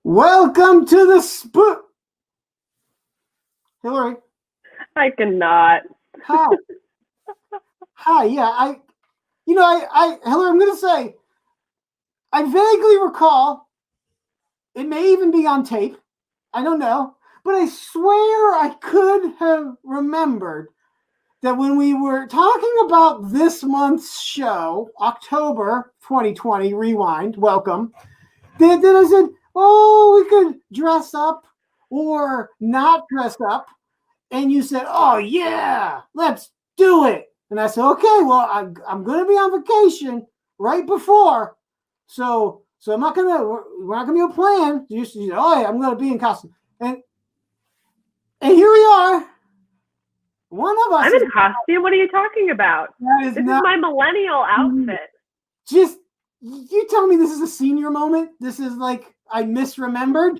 Welcome to the spook. Hillary. I cannot. Hi. Hi. Yeah, Hillary, I'm going to say, I vaguely recall, it may even be on tape, I don't know, but I swear I could have remembered that when we were talking about this month's show, October 2020, Rewind, welcome, that I said, oh, we could dress up or not dress up. And you said, oh, yeah, let's do it. And I said, okay, well, I'm going to be on vacation right before. So we're not going to be a plan. You said, oh, yeah, I'm going to be in costume. And here we are. One of us. I'm in costume. What are you talking about? This is my millennial outfit. Just, you tell me this is a senior moment? This is like I misremembered?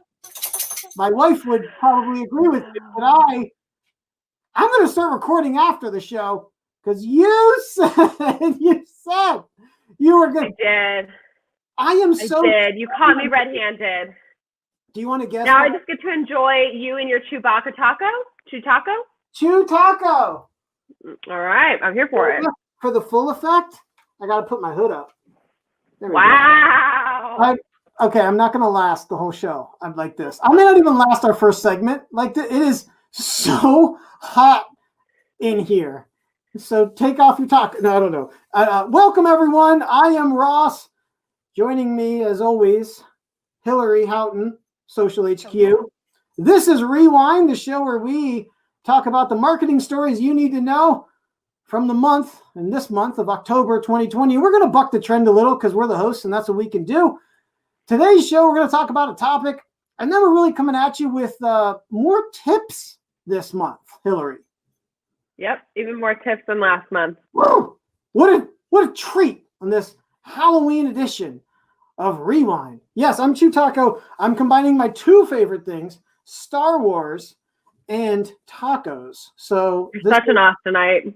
My wife would probably agree with me, but I'm going to start recording after the show because you said you were good. I did. I did. You caught me red-handed. Do you want to guess? Now I just get to enjoy you and your Chewbacca taco? Chew taco? Chew taco. All right. I'm here for it. For the full effect, I got to put my hood up. Wow. Okay, I'm not going to last the whole show. I'm like this. I may not even last our first segment. Like it is so hot in here. So take off your taco. No, I don't know. Welcome, everyone. I am Ross. Joining me, as always, Hillary Houghton, Social HQ. This is Rewind, the show where we talk about the marketing stories you need to know from the month, and this month of October 2020. We're going to buck the trend a little because we're the hosts, and that's what we can do. Today's show, we're going to talk about a topic, and then we're really coming at you with more tips this month, Hillary. Yep, even more tips than last month. Woo! What a treat on this Halloween edition of Rewind. Yes, I'm Chew Taco. I'm combining my two favorite things, Star Wars and tacos. So you're such an Austinite.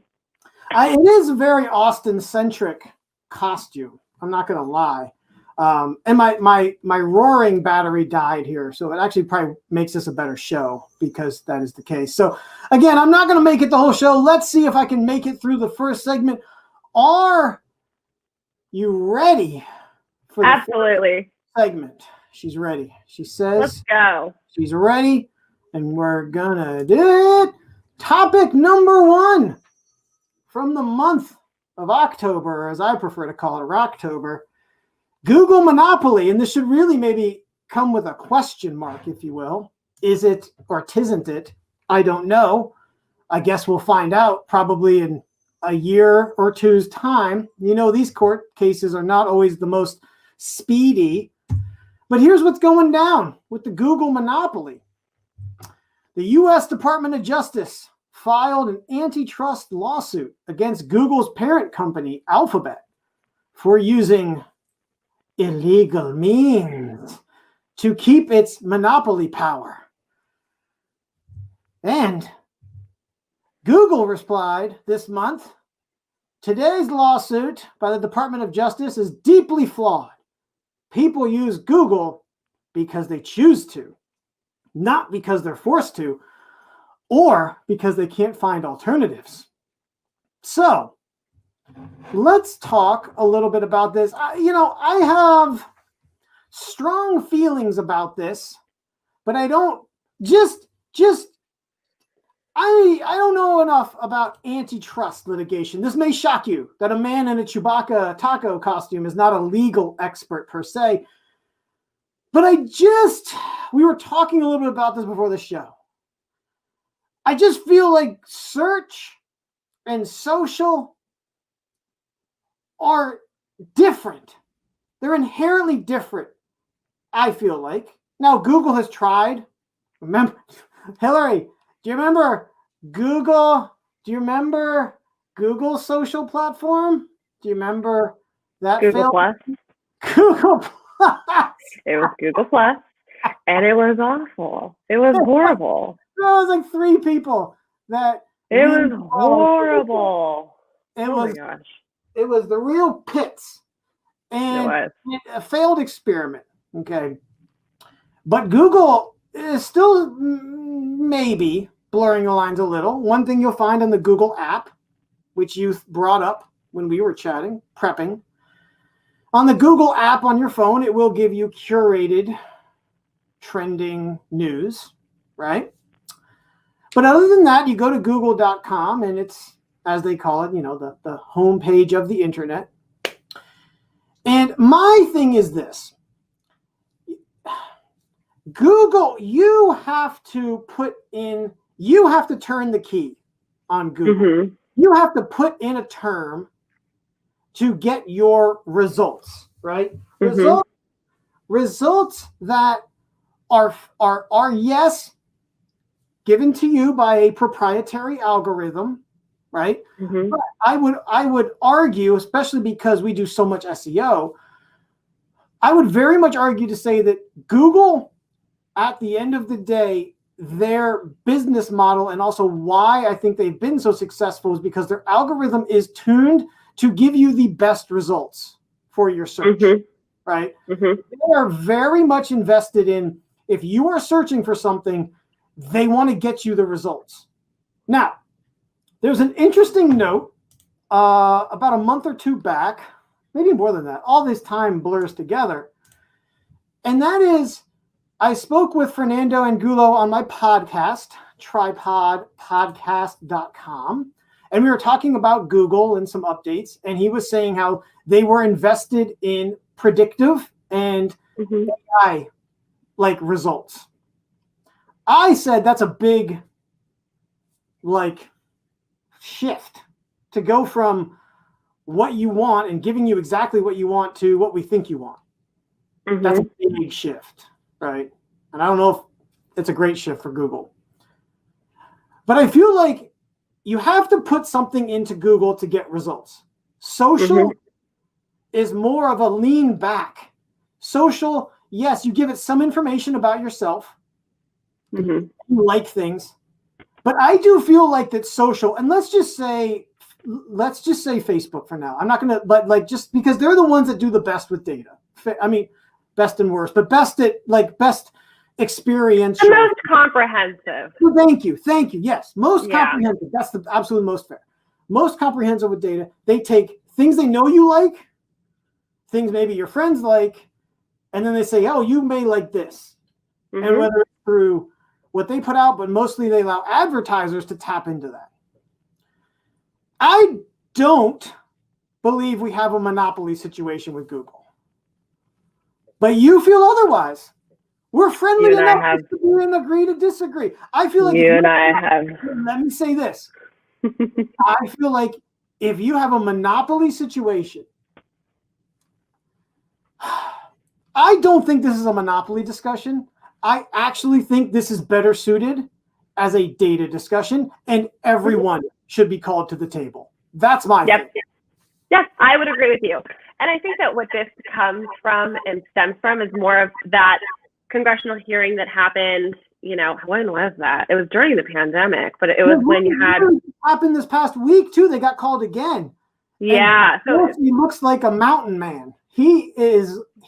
It is a very Austin-centric costume. I'm not going to lie. And my roaring battery died here, so it actually probably makes this a better show because that is the case. So again, I'm not going to make it the whole show. Let's see if I can make it through the first segment. Are you ready for the first segment? She's ready. She says, let's go. She's ready, and we're gonna do it. Topic number 1 from the month of October, as I prefer to call it, Rocktober. Google monopoly, and this should really maybe come with a question mark, if you will. Is it or tisn't it? I don't know. I guess we'll find out probably in a year or two's time. You know, these court cases are not always the most speedy. But here's what's going down with the Google monopoly. The U.S. Department of Justice filed an antitrust lawsuit against Google's parent company, Alphabet, for using illegal means to keep its monopoly power. And Google replied this month, today's lawsuit by the Department of Justice is deeply flawed. People use Google because they choose to, not because they're forced to, or because they can't find alternatives. So, let's talk a little bit about this. I have strong feelings about this, but I don't I don't know enough about antitrust litigation. This may shock you that a man in a Chewbacca taco costume is not a legal expert per se. But we were talking a little bit about this before the show. I just feel like search and social are different. They're inherently different, I feel like. Now, Google has tried. Remember, Hillary, do you remember Google? Do you remember Google's social platform? Do you remember that? Google Plus. Google Plus. It was Google Plus, and it was awful. It was horrible. There was like 3 people that. It was horrible. It was the real pits. And a failed experiment. Okay. But Google is still maybe blurring the lines a little. One thing you'll find on the Google app, which you brought up when we were chatting, prepping, on the Google app on your phone, it will give you curated trending news, right? But other than that, you go to google.com and it's, as they call it, the homepage of the internet. And my thing is this. Google, you have to turn the key on Google. Mm-hmm. You have to put in a term to get your results, right? Mm-hmm. Results that are yes, given to you by a proprietary algorithm, right? Mm-hmm. But I would argue, especially because we do so much SEO, I would very much argue to say that Google, at the end of the day, their business model and also why I think they've been so successful is because their algorithm is tuned to give you the best results for your search, mm-hmm. right? Mm-hmm. They are very much invested in, if you are searching for something, they want to get you the results. Now, there's an interesting note about a month or two back, maybe more than that. All this time blurs together. And that is, I spoke with Fernando Angulo on my podcast, tripodpodcast.com. And we were talking about Google and some updates. And he was saying how they were invested in predictive and Mm-hmm. AI like results. I said that's a big shift to go from what you want and giving you exactly what you want to what we think you want. Mm-hmm. That's a big shift, right? And I don't know if it's a great shift for Google. But I feel like you have to put something into Google to get results. Social is more of a lean back. Social, yes, you give it some information about yourself. Mm-hmm. You like things. But I do feel like that social, and let's just say Facebook for now. I'm not going to, but just because they're the ones that do the best with data. I mean, best and worst, but best experience. The most comprehensive. Well, thank you. Yes, most comprehensive. That's the absolute most fair. Most comprehensive with data. They take things they know you like, things maybe your friends like, and then they say, oh, you may like this. Mm-hmm. And whether it's through what they put out, but mostly they allow advertisers to tap into that. I don't believe we have a monopoly situation with Google. But you feel otherwise. We're friendly enough to agree to disagree. I feel like let me say this. I feel like if you have a monopoly situation, I don't think this is a monopoly discussion. I actually think this is better suited as a data discussion, and everyone should be called to the table. That's my thing. Yes, I would agree with you. And I think that what this comes from and stems from is more of that congressional hearing that happened, when was that? It was during the pandemic, but it was when you had... It happened this past week, too. They got called again. Yeah. So he looks like a mountain man. He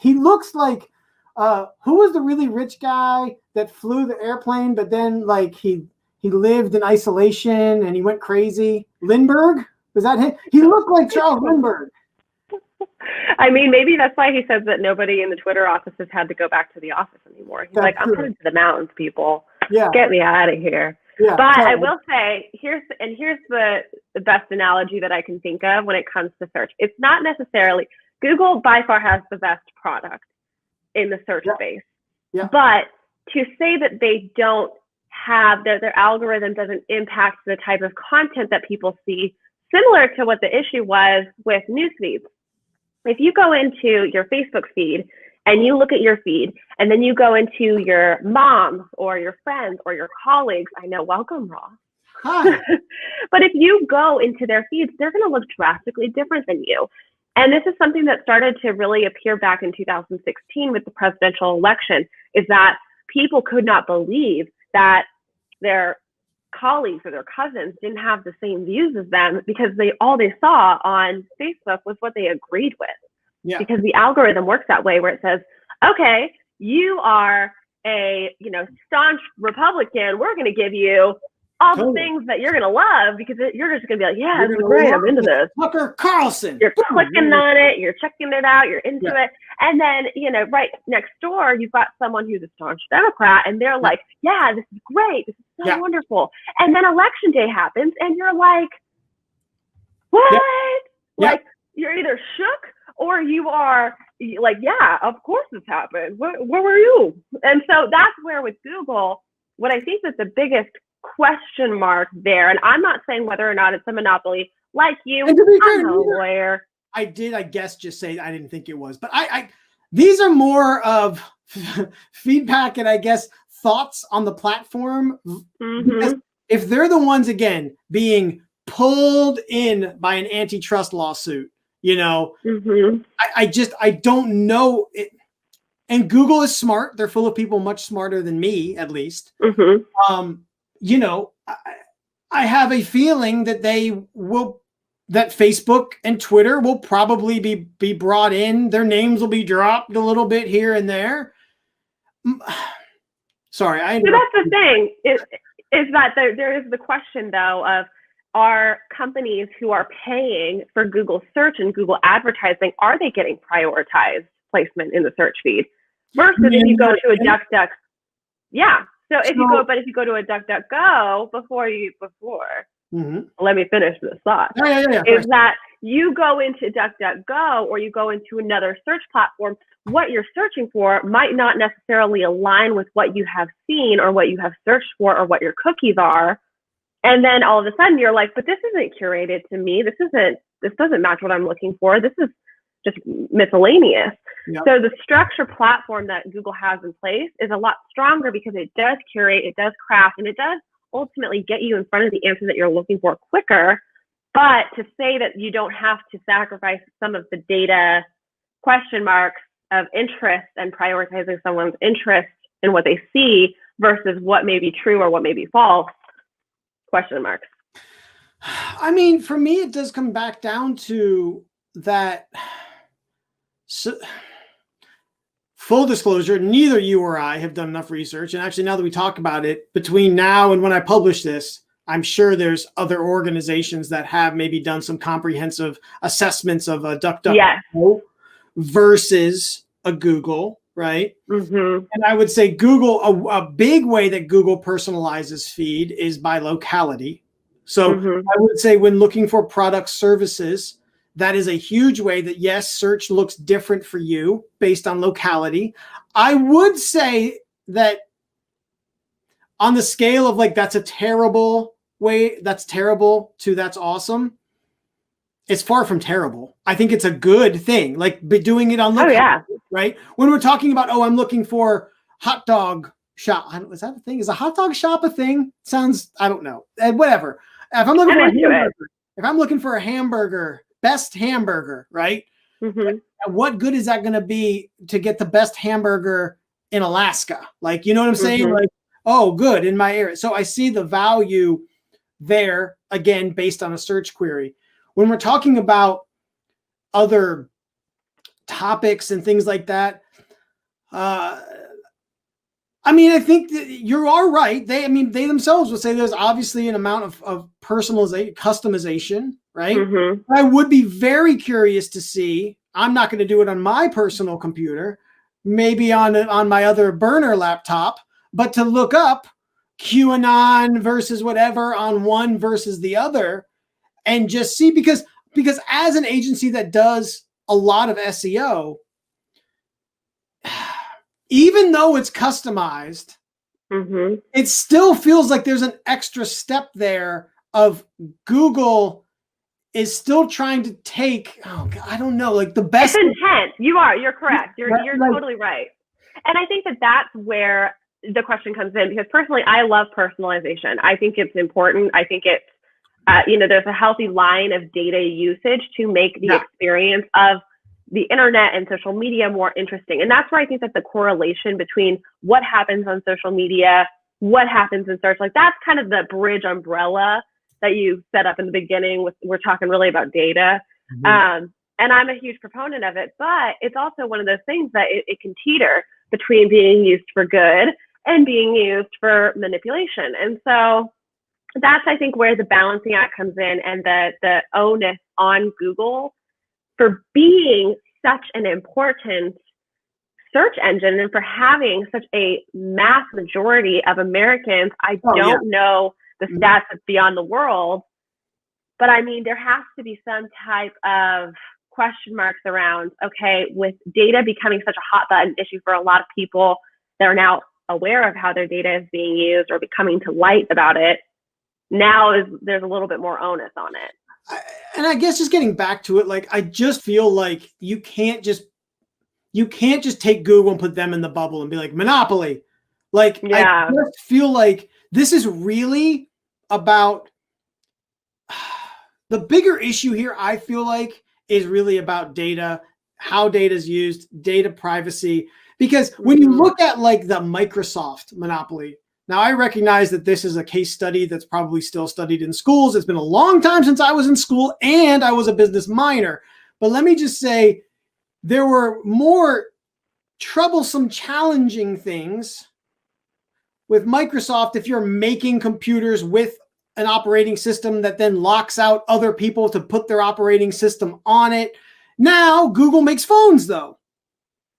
looks like... who was the really rich guy that flew the airplane, but then he lived in isolation and he went crazy? Lindbergh? Was that him? He looked like Charles Lindbergh. I mean, maybe that's why he says that nobody in the Twitter offices had to go back to the office anymore. He's like, I'm headed to the mountains, people. Yeah. Get me out of here. Yeah, but I will say, here's the best analogy that I can think of when it comes to search. It's not necessarily, Google by far has the best product in the search space. Yeah. But to say that they don't have, their algorithm doesn't impact the type of content that people see, similar to what the issue was with news feeds. If you go into your Facebook feed and you look at your feed, and then you go into your mom or your friends or your colleagues, I know, welcome, Ross. Hi. But if you go into their feeds, they're going to look drastically different than you. And this is something that started to really appear back in 2016 with the presidential election, is that people could not believe that their colleagues or their cousins didn't have the same views as them, because all they saw on Facebook was what they agreed with. Yeah. Because the algorithm works that way, where it says, okay, you are a, staunch Republican, we're going to give you all the things that you're going to love because you're just going to be like, yeah, this is great. I'm into this. Tucker Carlson. You're clicking on it. You're checking it out. You're into it. And then, right next door, you've got someone who's a staunch Democrat and they're like, yeah, this is great. This is so wonderful. And then election day happens and you're like, what? Like, you're either shook or you are like, yeah, of course this happened. Where were you? And so that's where with Google, what I think is the biggest question mark there, and I'm not saying whether or not it's a monopoly like you, and to be fair, I'm a lawyer. I guess, just say I didn't think it was. But I these are more of feedback and I guess thoughts on the platform. Because if they're the ones, again, being pulled in by an antitrust lawsuit, I don't know it. And Google is smart. They're full of people much smarter than me, at least. I have a feeling that that Facebook and Twitter will probably be brought in. Their names will be dropped a little bit here and there. Sorry, so that's the thing is that there is the question though of, are companies who are paying for Google search and Google advertising, are they getting prioritized placement in the search feed versus if you go to a DuckDuck? So if you go to a DuckDuckGo let me finish this thought. Is that you go into DuckDuckGo or you go into another search platform, what you're searching for might not necessarily align with what you have seen or what you have searched for or what your cookies are. And then all of a sudden you're like, but this isn't curated to me. This doesn't match what I'm looking for. This is just miscellaneous. So the structure platform that Google has in place is a lot stronger because it does curate, it does craft, and it does ultimately get you in front of the answer that you're looking for quicker. But to say that you don't have to sacrifice some of the data question marks of interest and prioritizing someone's interest in what they see versus what may be true or what may be false, question marks. I mean, for me, it does come back down to that. So, full disclosure, neither you or I have done enough research. And actually, now that we talk about it, between now and when I publish this, I'm sure there's other organizations that have maybe done some comprehensive assessments of a DuckDuckGo versus a Google, right? And I would say Google, a big way that Google personalizes feed is by locality. So I would say when looking for product services, that is a huge way that, yes, search looks different for you based on locality. I would say that on the scale of like, that's a terrible way, that's terrible to that's awesome, it's far from terrible. I think it's a good thing, like doing it on locality, right? When we're talking about, I'm looking for hot dog shop. Is that a thing? Is a hot dog shop a thing? Sounds, I don't know. Whatever. If I'm looking for a hamburger, best hamburger, right? What good is that going to be to get the best hamburger in Alaska? Like, you know what I'm saying? Like, oh, good, in my area. So I see the value there, again, based on a search query. When we're talking about other topics and things like that, I mean, I think that you are right. They themselves would say there's obviously an amount of personalization, customization, right? I would be very curious to see. I'm not going to do it on my personal computer, maybe on my other burner laptop, but to look up QAnon versus whatever on one versus the other, and just see because as an agency that does a lot of SEO, even though it's customized, it still feels like there's an extra step there of Google is still trying to take, I don't know, like the best. It's intent. You're correct. You're totally right. And I think that that's where the question comes in, because personally, I love personalization. I think it's important. I think it's, there's a healthy line of data usage to make the experience of the internet and social media more interesting. And that's where I think that the correlation between what happens on social media, what happens in search, like that's kind of the bridge umbrella that you set up in the beginning we're talking really about data. And I'm a huge proponent of it, but it's also one of those things that it can teeter. between being used for good and being used for manipulation. And so that's, I think, where the balancing act comes in, and the onus on Google for being such an important search engine and for having such a mass majority of Americans. I don't know the stats beyond the world, but I mean, there has to be some type of question marks around, okay, with data becoming such a hot button issue for a lot of people that are now aware of how their data is being used or becoming to light about it, there's a little bit more onus on it. And I guess just getting back to it, like, I just feel like you can't just take Google and put them in the bubble and be like, monopoly. Like, I just feel like this is really about the bigger issue here. I feel like is really about data, how data is used, data privacy. Because when you look at like the Microsoft monopoly, now I recognize that this is a case study that's probably still studied in schools. It's been a long time since I was in school and I was a business minor. But let me just say, there were more troublesome, challenging things with Microsoft if you're making computers with an operating system that then locks out other people to put their operating system on it. Now Google makes phones though.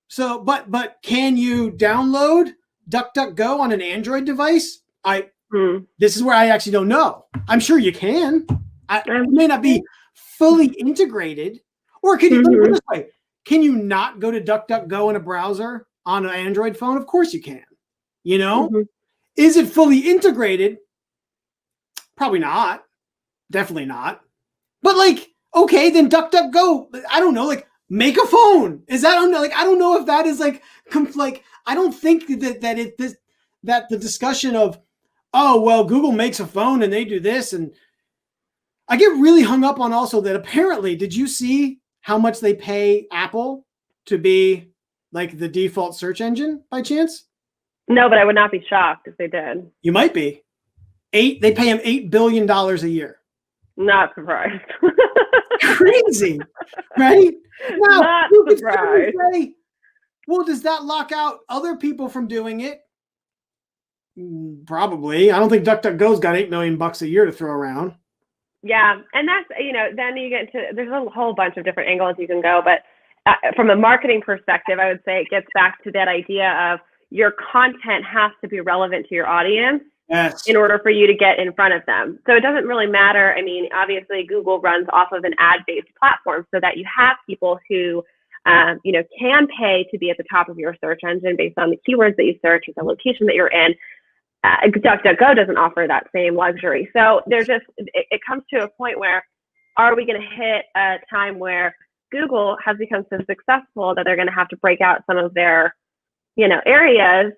So, but can you download DuckDuckGo on an Android device? This is where I actually don't know. I'm sure you can. It may not be fully integrated. Or can you put it this way? Can you not go to DuckDuckGo in a browser on an Android phone? Of course you can. You know, is it fully integrated? Probably not. Definitely not. That, like, okay, then DuckDuckGo, I don't know, like, make a phone. Is that, like, I don't know if that is like I don't think that the discussion of, oh, well, Google makes a phone and they do this. And I get really hung up on also that apparently, did you see how much they pay Apple to be like the default search engine by chance? No, but I would not be shocked if they did. You might be. They pay him $8 billion a year. Not surprised. Crazy, right? Now, not you could surprised. say, well, does that lock out other people from doing it? Probably. I don't think DuckDuckGo's got $8 million a year to throw around. Yeah, and that's, then you get to, there's a whole bunch of different angles you can go, but from a marketing perspective, I would say it gets back to that idea of your content has to be relevant to your audience. Yes. In order for you to get in front of them. So it doesn't really matter. I mean, obviously Google runs off of an ad-based platform so that you have people who, can pay to be at the top of your search engine based on the keywords that you search or the location that you're in. DuckDuckGo doesn't offer that same luxury. So it comes to a point where, are we going to hit a time where Google has become so successful that they're going to have to break out some of their, areas?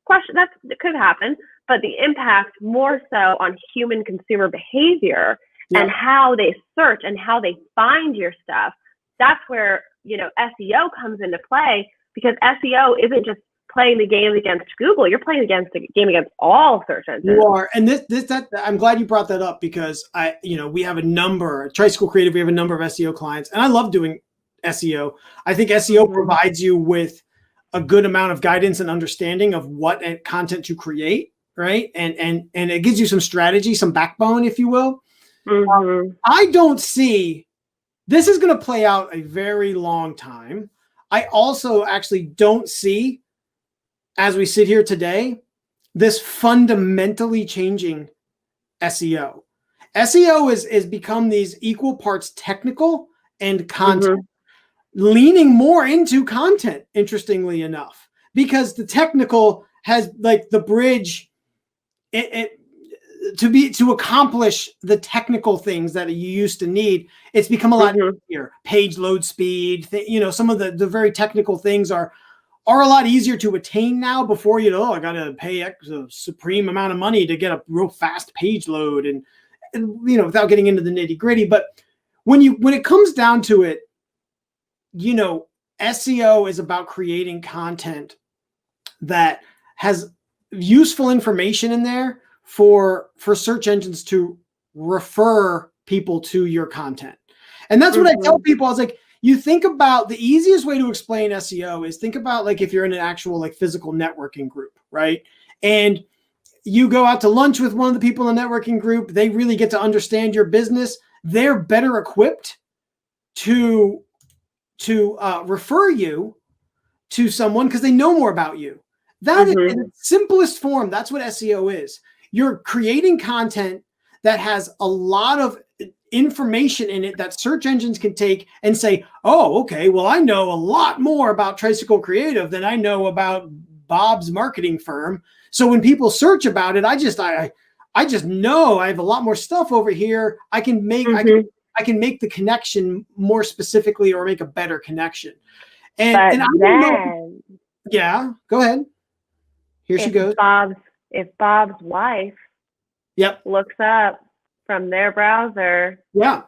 That could happen. But the impact more so on human consumer behavior and how they search and how they find your stuff. That's where, SEO comes into play, because SEO isn't just playing the game against Google. You're playing the game against all search engines. You are. And that I'm glad you brought that up, because we have a number, Tricycle Creative, we have a number of SEO clients, and I love doing SEO. I think SEO provides you with a good amount of guidance and understanding of what content to create. Right. And it gives you some strategy, some backbone, if you will. I don't see this is going to play out a very long time. I also actually don't see, as we sit here today, this fundamentally changing SEO. SEO is become these equal parts technical and content, leaning more into content, interestingly enough, because the technical has like the bridge to accomplish the technical things that you used to need. It's become a lot easier. Page load speed, some of the very technical things are a lot easier to attain now. Before, I got to pay a supreme amount of money to get a real fast page load, and without getting into the nitty gritty. But when it comes down to it, SEO is about creating content that has useful information in there for search engines to refer people to your content. And that's what I tell people. I was like, you think about the easiest way to explain SEO is think about like if you're in an actual like physical networking group, right? And you go out to lunch with one of the people in the networking group, they really get to understand your business. They're better equipped to refer you to someone because they know more about you. That is in its simplest form. That's what SEO is. You're creating content that has a lot of information in it that search engines can take and say, oh, okay, well, I know a lot more about Tricycle Creative than I know about Bob's marketing firm. So when people search about it, I just know I have a lot more stuff over here. I can make I can make the connection more specifically or make a better connection. And I don't know. Yeah, go ahead. Here she goes. If Bob's wife looks up from their browser, Bob's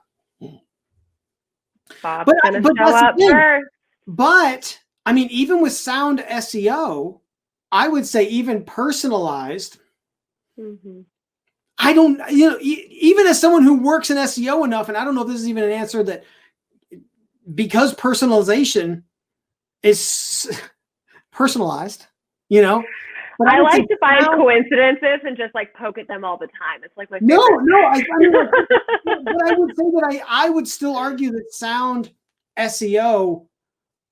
going to show up first. But I mean, even with sound SEO, I would say even personalized. I don't, even as someone who works in SEO enough, and I don't know if this is even an answer that because personalization is personalized, But I like to find coincidences and just like poke at them all the time. It's like my favorite. I mean, but I would say that I would still argue that sound SEO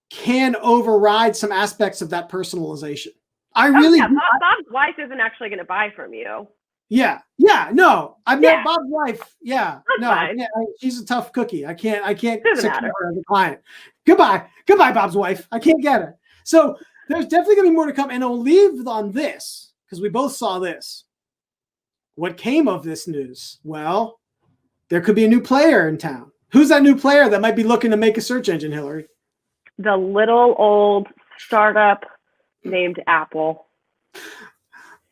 can override some aspects of that personalization. Bob's wife isn't actually going to buy from you. No, I've met Bob's wife. She's a tough cookie. I can't secure her as a client. Goodbye, Bob's wife. I can't get her. So there's definitely going to be more to come, and I'll leave on this because we both saw this. What came of this news? Well, there could be a new player in town. Who's that new player that might be looking to make a search engine, Hillary? The little old startup named Apple.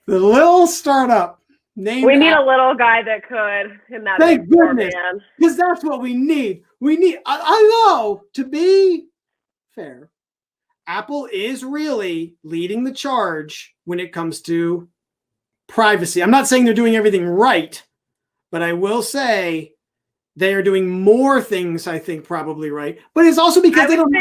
The little startup named We need a little guy that could in that. Thank goodness, because that's what we need. I know, to be fair, Apple is really leading the charge when it comes to privacy. I'm not saying they're doing everything right, but I will say they are doing more things, I think, probably right. But it's also because they don't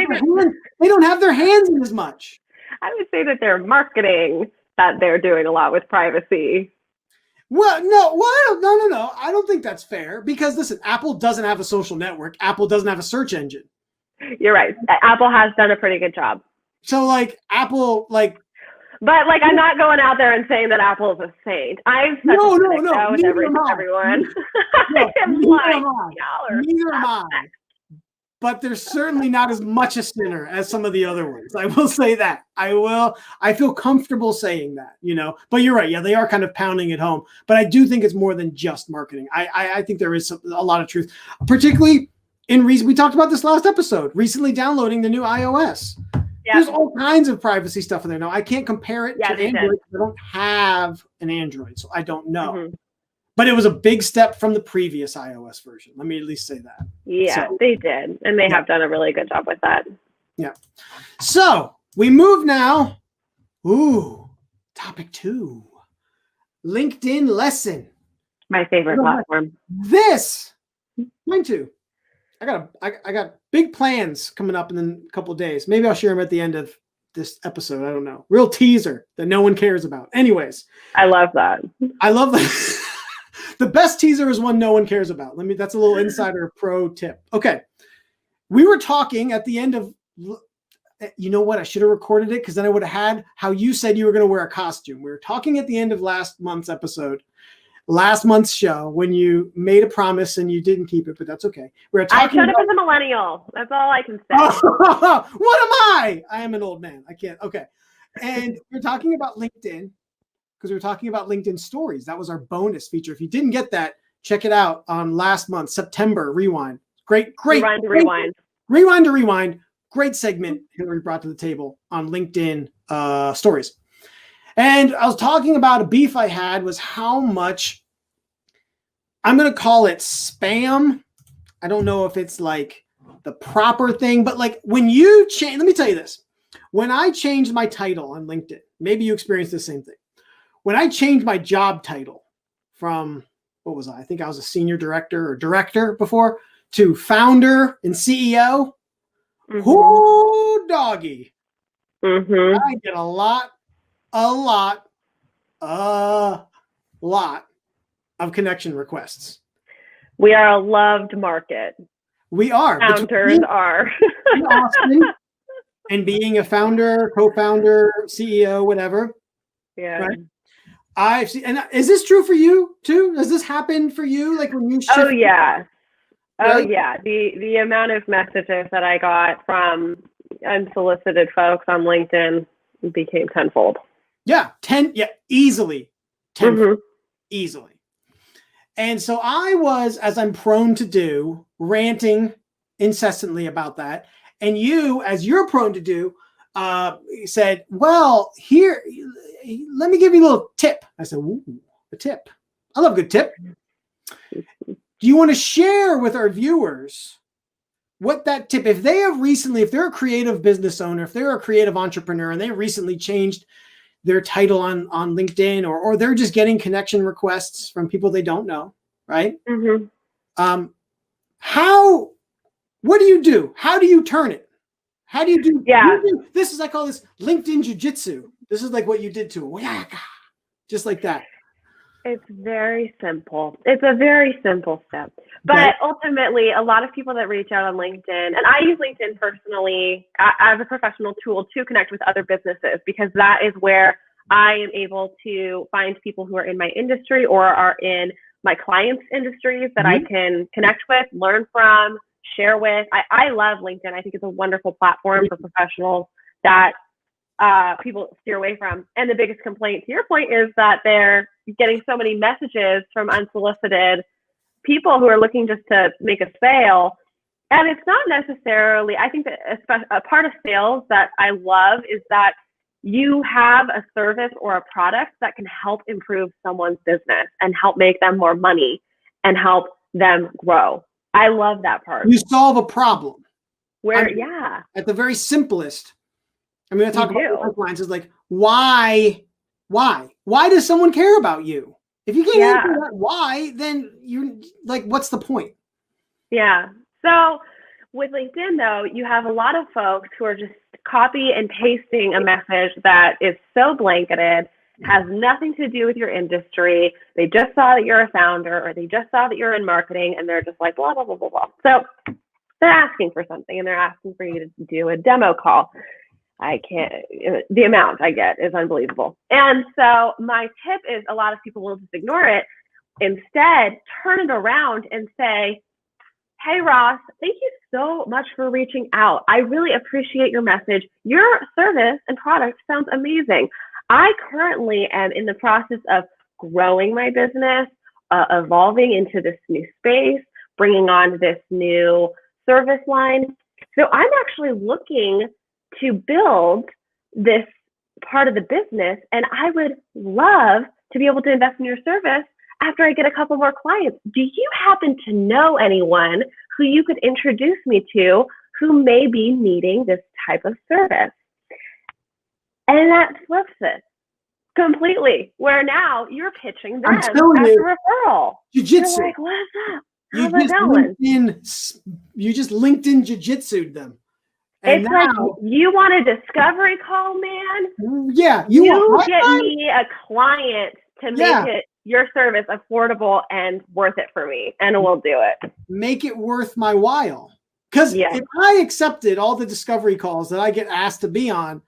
have their hands in as much. I would say that they're marketing that they're doing a lot with privacy. Well, no. I don't think that's fair because listen, Apple doesn't have a social network. Apple doesn't have a search engine. You're right. Apple has done a pretty good job. So like Apple, like. But like, I'm not going out there and saying that Apple is a saint. I'm such a cynic with everyone. Neither am I. But they're certainly not as much a sinner as some of the other ones. I will say that. I feel comfortable saying that, But you're right. Yeah, they are kind of pounding it home. But I do think it's more than just marketing. I think there is a lot of truth, particularly in reason. We talked about this last episode. Recently downloading the new iOS. Yep. There's all kinds of privacy stuff in there. Now I can't compare it to Android. I don't have an Android, so I don't know. But it was a big step from the previous iOS version. Let me at least say that. Yeah, they did. And they have done a really good job with that. Yeah. So we move now. Topic 2. LinkedIn lesson. My favorite platform. Mine too. I got big plans coming up in a couple of days. Maybe I'll share them at the end of this episode. I don't know. Real teaser that no one cares about. Anyways. I love that. The best teaser is one no one cares about. That's a little insider pro tip. Okay. We were talking at the end of, you know what? I should have recorded it because then I would have had how you said you were going to wear a costume. We were talking at the end of last month's show when you made a promise and you didn't keep it, but that's okay. I showed up as a millennial. That's all I can say. What am I? I am an old man. I can't. Okay. And we're talking about LinkedIn. Because we were talking about LinkedIn stories. That was our bonus feature. If you didn't get that, check it out on last month, September Rewind. Great. Rewind to rewind. Great segment Hillary brought to the table on LinkedIn stories. And I was talking about a beef I had was how much, I'm going to call it spam. I don't know if it's like the proper thing, but like when you change, let me tell you this. When I changed my title on LinkedIn, maybe you experienced the same thing. When I changed my job title from, what was I? I think I was a senior director or director before to founder and CEO. Mhm. Whoo, doggy. Mhm. I get a lot of connection requests. We are a loved market. We are. Founders are. In Austin and being a founder, co-founder, CEO, whatever. Yeah. Right. I've seen, and is this true for you too? Does this happen for you? Like when you shift? Oh yeah. Oh Right? yeah. The amount of messages that I got from unsolicited folks on LinkedIn became tenfold. Yeah. 10. Yeah. Easily. 10. Mm-hmm. Easily. And so I was, as I'm prone to do, ranting incessantly about that. And you, as you're prone to do, said, well, here, let me give you a little tip. I said, ooh, a tip. I love a good tip. Do you want to share with our viewers what that tip, if they have recently, if they're a creative business owner, if they're a creative entrepreneur and they recently changed their title on LinkedIn, or they're just getting connection requests from people they don't know, right? Mm-hmm. What do you do? How do you turn it? How do you do? Yeah. This is, I call this LinkedIn jiu-jitsu. This is like what you did to him. Just like that. It's very simple. It's a very simple step. But ultimately, a lot of people that reach out on LinkedIn, and I use LinkedIn personally as a professional tool to connect with other businesses, because that is where I am able to find people who are in my industry or are in my clients' industries that I can connect with, learn from, share with. I love LinkedIn. I think it's a wonderful platform for professionals that people steer away from. And the biggest complaint, to your point, is that they're getting so many messages from unsolicited people who are looking just to make us fail. And it's not necessarily, I think that a part of sales that I love is that you have a service or a product that can help improve someone's business and help make them more money and help them grow. I love that part. You solve a problem. Yeah. At the very simplest. I mean, I talk about different lines is like, why does someone care about you? If you can't answer that why, then you're like, what's the point? Yeah. So with LinkedIn, though, you have a lot of folks who are just copy and pasting a message that is so blanketed, has nothing to do with your industry. They just saw that you're a founder, or they just saw that you're in marketing, and they're just like, blah, blah, blah, blah, blah. So they're asking for something, and they're asking for you to do a demo call. The amount I get is unbelievable. And so my tip is, a lot of people will just ignore it. Instead, turn it around and say, hey, Ross, thank you so much for reaching out. I really appreciate your message. Your service and product sounds amazing. I currently am in the process of growing my business, evolving into this new space, bringing on this new service line. So I'm actually looking to build this part of the business, and I would love to be able to invest in your service after I get a couple more clients. Do you happen to know anyone who you could introduce me to who may be needing this type of service? And that flips it completely, where now you're pitching them as a referral. Jiu-jitsu. You're like, what's up? How's that going? You just LinkedIn jiu-jitsu'd them. And it's like, you want a discovery call, man? Yeah. You get me a client to make your service affordable and worth it for me, and we'll do it. Make it worth my while. Because if I accepted all the discovery calls that I get asked to be on,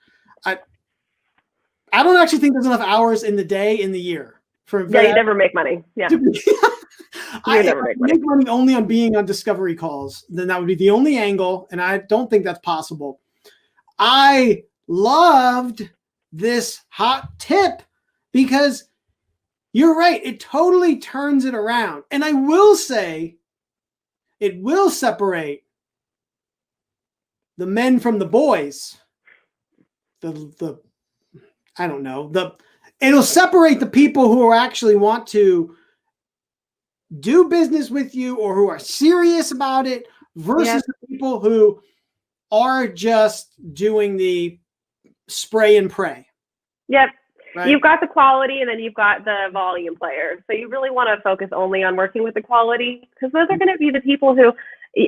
I don't actually think there's enough hours in the day, in the year. You never make money. Yeah. I make money only on being on discovery calls. Then that would be the only angle, and I don't think that's possible. I loved this hot tip because you're right. It totally turns it around. And I will say it will separate the men from the boys. I don't know. It'll separate the people who actually want to do business with you or who are serious about it versus the people who are just doing the spray and pray. Yep. Right? You've got the quality, and then you've got the volume players. So you really want to focus only on working with the quality, because those are going to be the people who,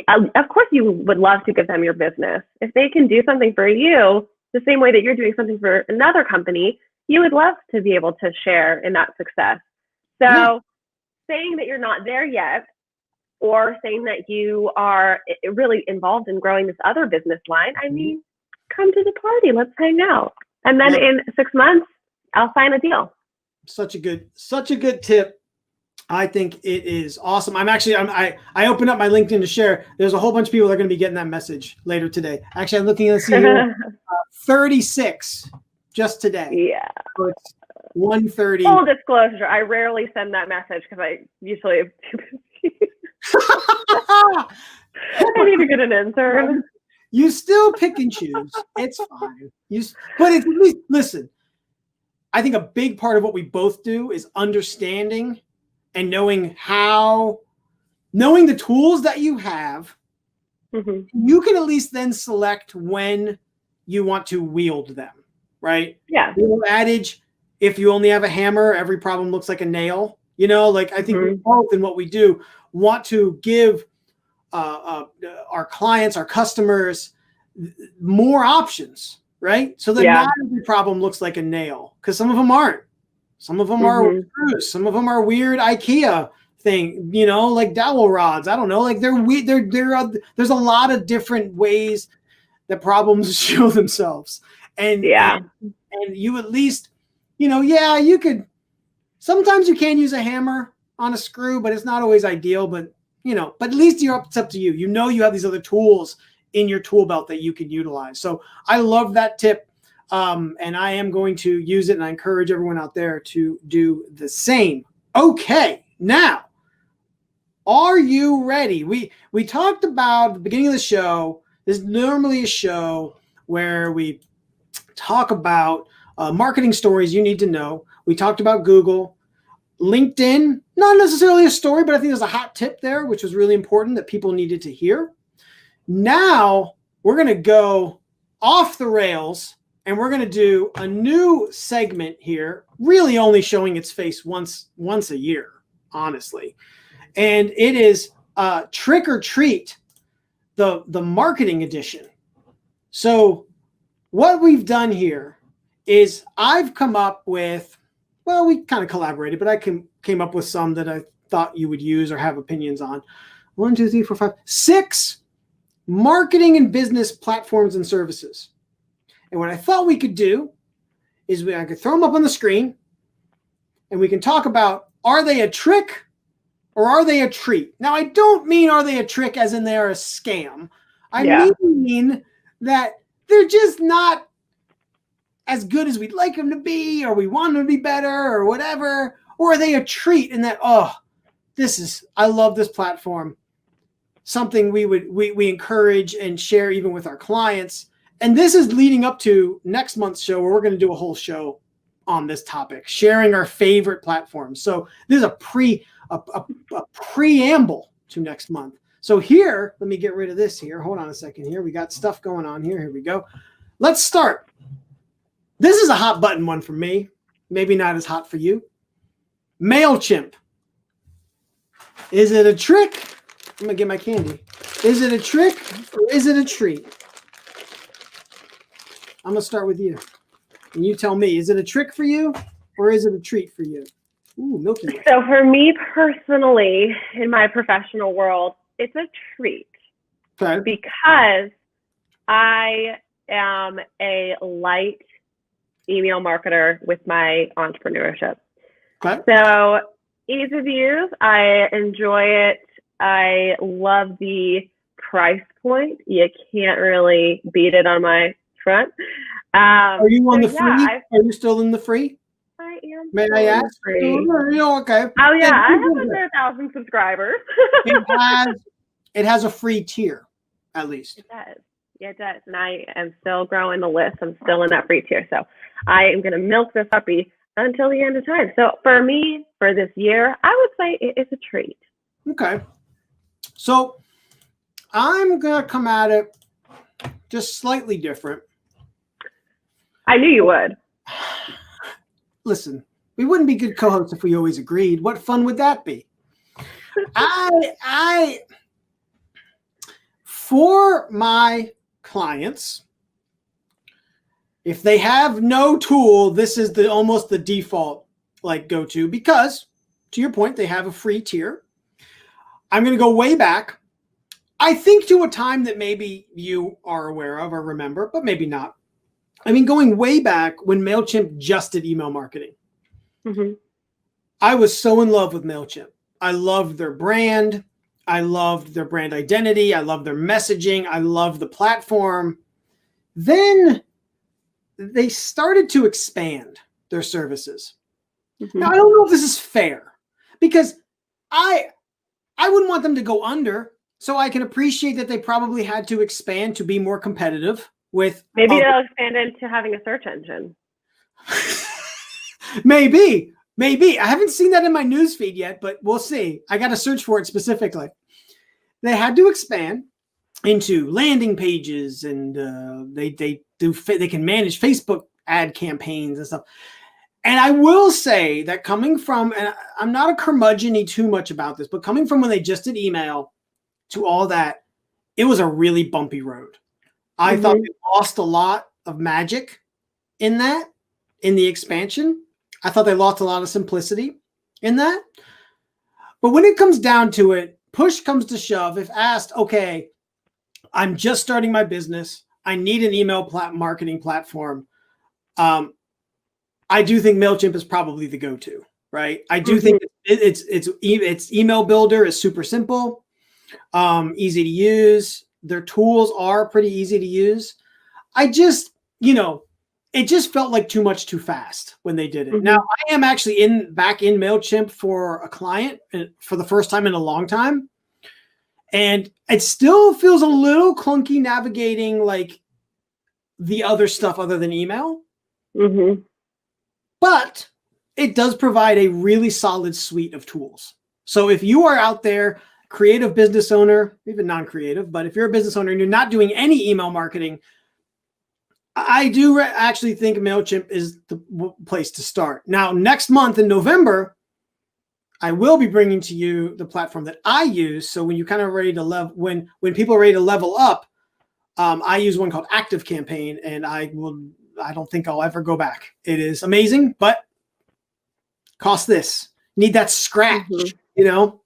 of course you would love to give them your business. If they can do something for you the same way that you're doing something for another company, you would love to be able to share in that success. So saying that you're not there yet, or saying that you are really involved in growing this other business line, I mean, come to the party, let's hang out. And then in 6 months, I'll sign a deal. Such a good tip. I think it is awesome. I opened up my LinkedIn to share. There's a whole bunch of people that are going to be getting that message later today. Actually, I'm looking at see here, 36 just today. Yeah. So it's 1:30. Full disclosure, I rarely send that message because I usually am too busy. I need to get an intern. You still pick and choose. It's fine. But it's at least, listen, I think a big part of what we both do is understanding and knowing the tools that you have. Mm-hmm. You can at least then select when you want to wield them, right? Yeah. The old adage, if you only have a hammer, every problem looks like a nail. You know, like I think we both in what we do want to give our clients, our customers, more options, right? So that not every problem looks like a nail, because some of them aren't. Some of them are screws. Some of them are weird IKEA thing, you know, like dowel rods. I don't know, like there's a lot of different ways that problems show themselves, and you at least, you know, you could. Sometimes you can use a hammer on a screw, but it's not always ideal. But at least it's up to you. You know, you have these other tools in your tool belt that you can utilize. So I love that tip. And I am going to use it, and I encourage everyone out there to do the same. Okay, now, are you ready? We talked about at the beginning of the show. This is normally a show where we talk about marketing stories you need to know. We talked about Google, LinkedIn, not necessarily a story, but I think there's a hot tip there, which was really important that people needed to hear. Now we're going to go off the rails. And we're going to do a new segment here, really only showing its face once a year, honestly. And it is Trick or Treat, the marketing edition. So what we've done here is I've come up with, well, we kind of collaborated, but I came up with some that I thought you would use or have opinions on. 1, 2, 3, 4, 5, 6 marketing and business platforms and services. And what I thought we could do is I could throw them up on the screen, and we can talk about, are they a trick or are they a treat? Now, I don't mean are they a trick as in they're a scam. I mean that they're just not as good as we'd like them to be, or we want them to be better, or whatever. Or are they a treat in that, I love this platform. Something we encourage and share even with our clients. And this is leading up to next month's show, where we're going to do a whole show on this topic, sharing our favorite platforms. So this is a preamble to next month. So here, let me get rid of this here. Hold on a second here. We got stuff going on here. Here we go. Let's start. This is a hot button one for me. Maybe not as hot for you. MailChimp. Is it a trick? I'm going to get my candy. Is it a trick or is it a treat? I'm going to start with you. And you tell me, is it a trick for you or is it a treat for you? Ooh, Milky Way. So for me personally, in my professional world, it's a treat. Okay. Because I am a light email marketer with my entrepreneurship. Okay. So ease of use, I enjoy it. I love the price point. You can't really beat it on my front. Are you on the free? Are you still in the free? I am. May I ask? Free. Okay. Oh yeah, I have under 1,000 subscribers. It has a free tier, at least. It does. Yeah, it does. And I am still growing the list. I'm still in that free tier. So I am going to milk this puppy until the end of time. So for me, for this year, I would say it's a treat. Okay. So I'm going to come at it just slightly different. I knew you would. Listen, we wouldn't be good co-hosts if we always agreed. What fun would that be? for my clients, if they have no tool, this is almost the default like go-to, because to your point, they have a free tier. I'm going to go way back. I think to a time that maybe you are aware of or remember, but maybe not. I mean, going way back when MailChimp just did email marketing. Mm-hmm. I was so in love with MailChimp. I loved their brand. I loved their brand identity. I loved their messaging. I loved the platform. Then they started to expand their services. Mm-hmm. Now, I don't know if this is fair, because I wouldn't want them to go under. So I can appreciate that they probably had to expand to be more competitive with. Maybe they'll expand into having a search engine. Maybe. I haven't seen that in my news feed yet, but we'll see. I got to search for it specifically. They had to expand into landing pages, and they can manage Facebook ad campaigns and stuff. And I will say that coming from, and I'm not a curmudgeon-y too much about this, but coming from when they just did email to all that, it was a really bumpy road. I thought they lost a lot of magic in the expansion. I thought they lost a lot of simplicity in that. But when it comes down to it, push comes to shove, if asked, okay, I'm just starting my business, I need an email marketing platform. I do think MailChimp is probably the go-to, right? I do think its email builder is super simple, easy to use. Their tools are pretty easy to use. I just, it just felt like too much too fast when they did it. Now, I am actually back in MailChimp for a client for the first time in a long time. And it still feels a little clunky navigating like the other stuff other than email. But it does provide a really solid suite of tools. So if you are out there, creative business owner, even non-creative, but if you're a business owner and you're not doing any email marketing, I do actually think MailChimp is the place to start. Now, next month in November, I will be bringing to you the platform that I use. So when you kind of ready to when people are ready to level up, I use one called Active Campaign, and I don't think I'll ever go back. It is amazing, but cost this. Need that scratch,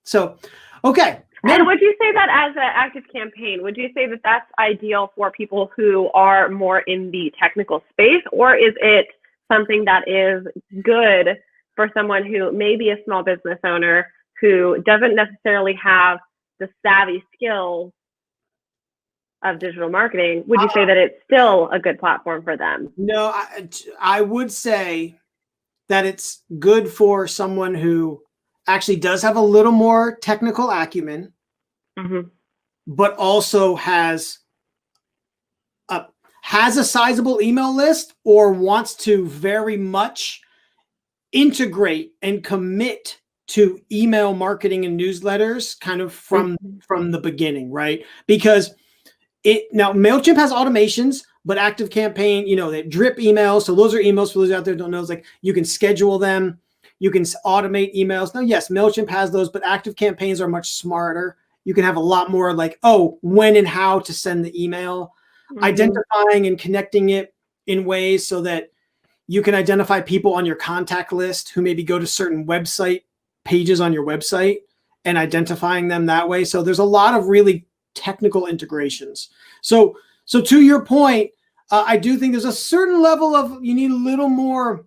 So, okay. And would you say that as an Active Campaign, would you say that that's ideal for people who are more in the technical space, or is it something that is good for someone who may be a small business owner who doesn't necessarily have the savvy skills of digital marketing? Would you say that it's still a good platform for them? No, I would say that it's good for someone who actually does have a little more technical acumen, but also has a sizable email list, or wants to very much integrate and commit to email marketing and newsletters kind of from the beginning, right? Because now MailChimp has automations, but Active Campaign, they drip emails. So those are emails for those out there who don't know. It's like you can schedule them, you can automate emails. Now, yes, MailChimp has those, but Active Campaigns are much smarter. You can have a lot more like, when and how to send the email, identifying and connecting it in ways so that you can identify people on your contact list who maybe go to certain website pages on your website and identifying them that way. So there's a lot of really technical integrations. So to your point, I do think there's a certain level of, you need a little more,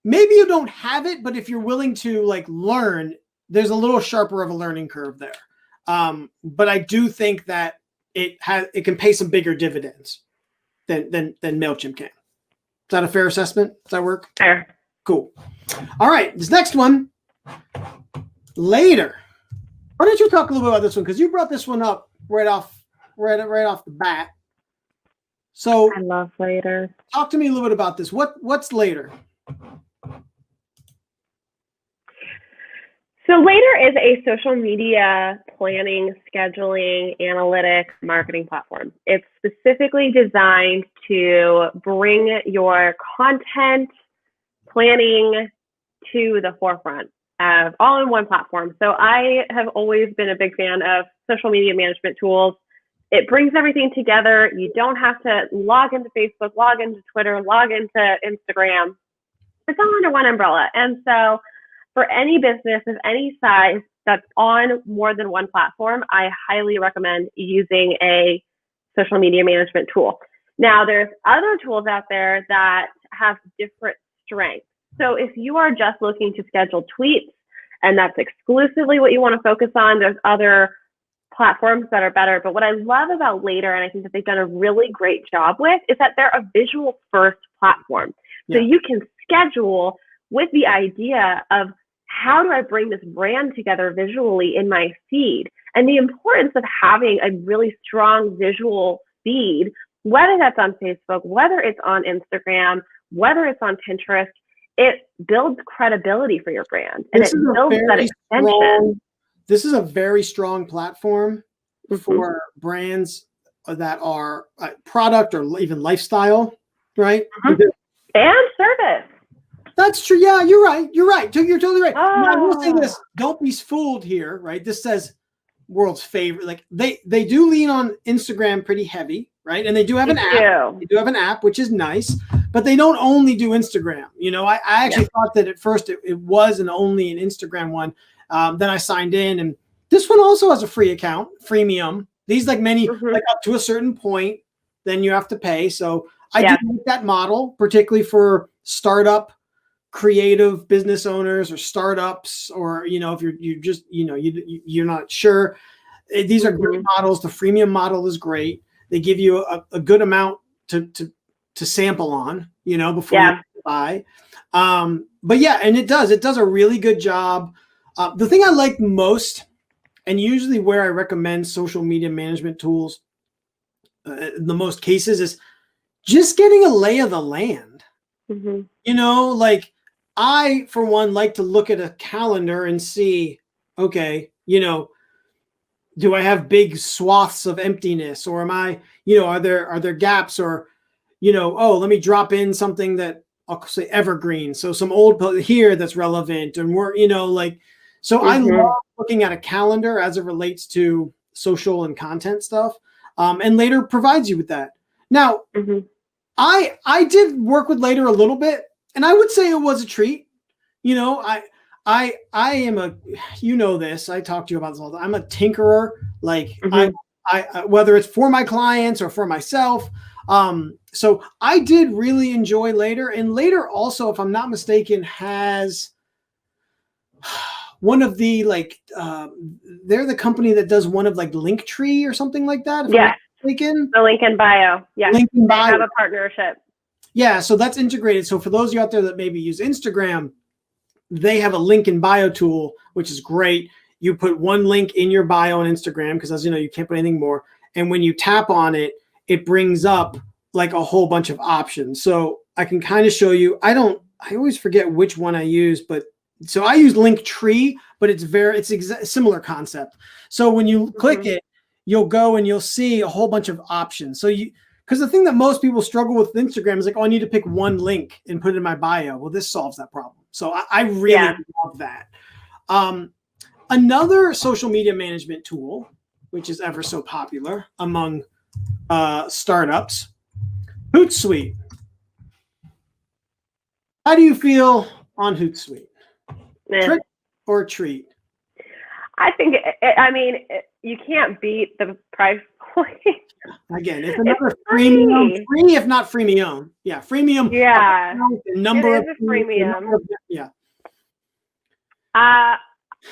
maybe you don't have it, but if you're willing to learn, there's a little sharper of a learning curve there. But I do think that it can pay some bigger dividends than MailChimp can. Is that a fair assessment? Does that work? Fair. Cool. All right. This next one, Later. Why don't you talk a little bit about this one? Because you brought this one up right off the bat. So I love Later. Talk to me a little bit about this. What's Later? So Later is a social media planning, scheduling, analytics, marketing platform. It's specifically designed to bring your content planning to the forefront. all in one platform. So I have always been a big fan of social media management tools. It brings everything together. You don't have to log into Facebook, log into Twitter, log into Instagram. It's all under one umbrella. And so for any business of any size that's on more than one platform, I highly recommend using a social media management tool. Now, there's other tools out there that have different strengths. So if you are just looking to schedule tweets and that's exclusively what you want to focus on, there's other platforms that are better. But what I love about Later, and I think that they've done a really great job with, is that they're a visual first platform. So you can schedule with the idea of how do I bring this brand together visually in my feed, and the importance of having a really strong visual feed, whether that's on Facebook, whether it's on Instagram, whether it's on Pinterest. It builds credibility for your brand, and it builds that extension. This is a very strong platform for brands that are product or even lifestyle, right? And service. That's true. Yeah, you're right. You're right. You're totally right. Oh. Now, I will say this. Don't be fooled here, right? This says world's favorite. Like they do lean on Instagram pretty heavy, right? And they do have an app. They do have an app, which is nice, but they don't only do Instagram. You know, I actually thought that at first it was only an Instagram one. Then I signed in, and this one also has a free account, freemium. These like many, like up to a certain point, then you have to pay. So I do like that model, particularly for startup creative business owners or startups, or if you're just you're not sure. These are great models. The freemium model is great. They give you a good amount to sample on, before you buy. But yeah, and it does a really good job. The thing I like most, and usually where I recommend social media management tools in the most cases, is just getting a lay of the land. Like I, for one, like to look at a calendar and see, okay, do I have big swaths of emptiness, or am I, are there gaps, or, let me drop in something that I'll say evergreen. So some old here that's relevant, and we're, so I love looking at a calendar as it relates to social and content stuff. And Later provides you with that. Now, I did work with Later a little bit, and I would say it was a treat. I am this, I talk to you about this all the time. I'm a tinkerer. Like I whether it's for my clients or for myself. So I did really enjoy Later, and Later also, if I'm not mistaken, has one of the they're the company that does one of Linktree or something like that. If I'm not mistaken. The link in bio. Yeah. Link in bio. They have a partnership. Yeah, so that's integrated. So for those of you out there that maybe use Instagram, they have a link in bio tool, which is great. You put one link in your bio on Instagram, because as you know, you can't put anything more. And when you tap on it, it brings up like a whole bunch of options. So I can kind of show you. I always forget which one I use, but so I use Linktree, but it's similar concept. So when you click it, you'll go and you'll see a whole bunch of options. So because the thing that most people struggle with Instagram is like, oh, I need to pick one link and put it in my bio. Well, this solves that problem. So I really love that. Another social media management tool, which is ever so popular among startups, Hootsuite. How do you feel on Hootsuite? Trick or treat? I think, you can't beat the price point. Again, it's another freemium, free if not freemium. Yeah, freemium. Yeah, number it is a freemium.